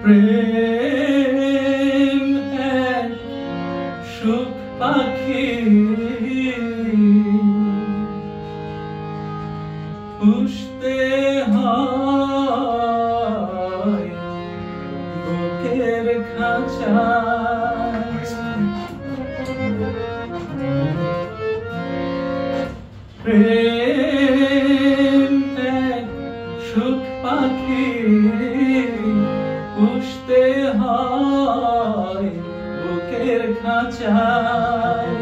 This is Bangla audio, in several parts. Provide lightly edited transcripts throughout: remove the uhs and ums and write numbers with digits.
প্রেম এক সুখ পাখি পুষতে হয় বুকের খাঁচায়। প্রেম এক সুখ পাখি পুষতে হয় বুকের খাঁচায়।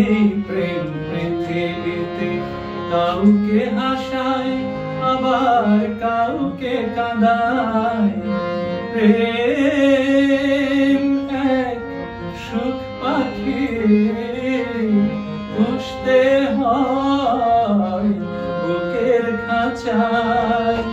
এই প্রেম পৃথিবীতে কাউকে হাসায় আবার কাউকে কাঁদায়। প্রেম এক সুখ পাখি পুষতে হয় বুকের খাঁচায়।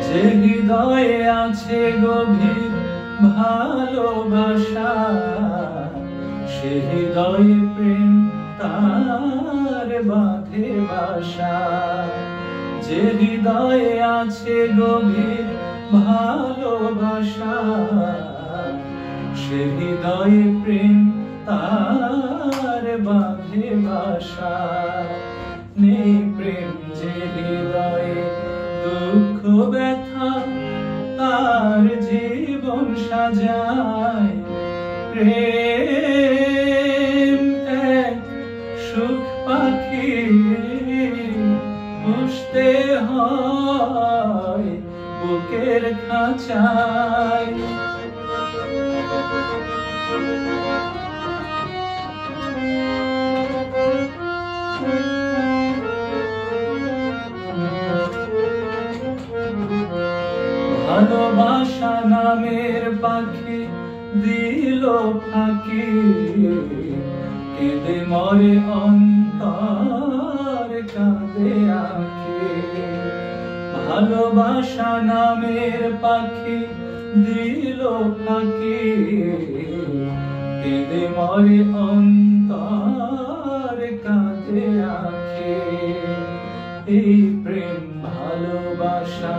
যে হৃদয়ে আছে গভীর ভালোবাসা সে হৃদয়ে প্রেম তার বাঁধে বাসা। যে হৃদয়ে আছে গভীর ভালোবাসা সে হৃদয়ে প্রেম তার বাঁধে বাসা। নেই প্রেম যে হৃদয়ে দুঃখ ব্যথা তার জীবন সাজায়। প্রেম এক সুখ পাখি পুষতে হয় বুকের খাঁচায়। ভালোবাসা নামের পাখি দিল ফাঁকি কেঁদে মরে অন্তর কাঁদে আঁখি। ভালোবাসা নামের পাখি দিল ফাঁকি কেঁদে মরে অন্তর কাঁদে আঁখি। এই প্রেম ভালোবাসা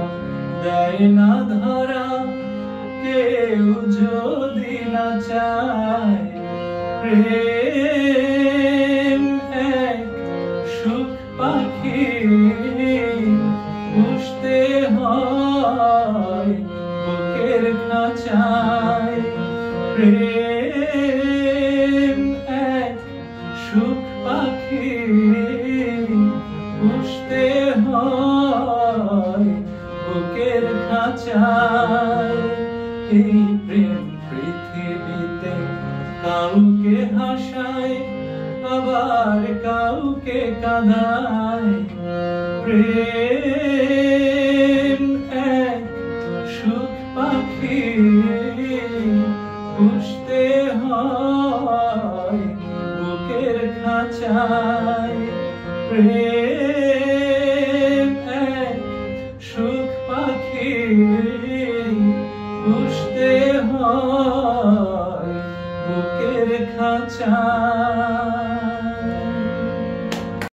দেয় না ধরা কেউ যদি না চায়। প্রেম এক সুখ পাখি পুষতে হয় বুকের খাঁচায়। প্রেম এক সুখ পাখি পুষতে হয় বুকের খাঁচায়। এই প্রেম পৃথিবীতে কাউকে হাসায় আবার কাউকে কাঁদায়। প্রেম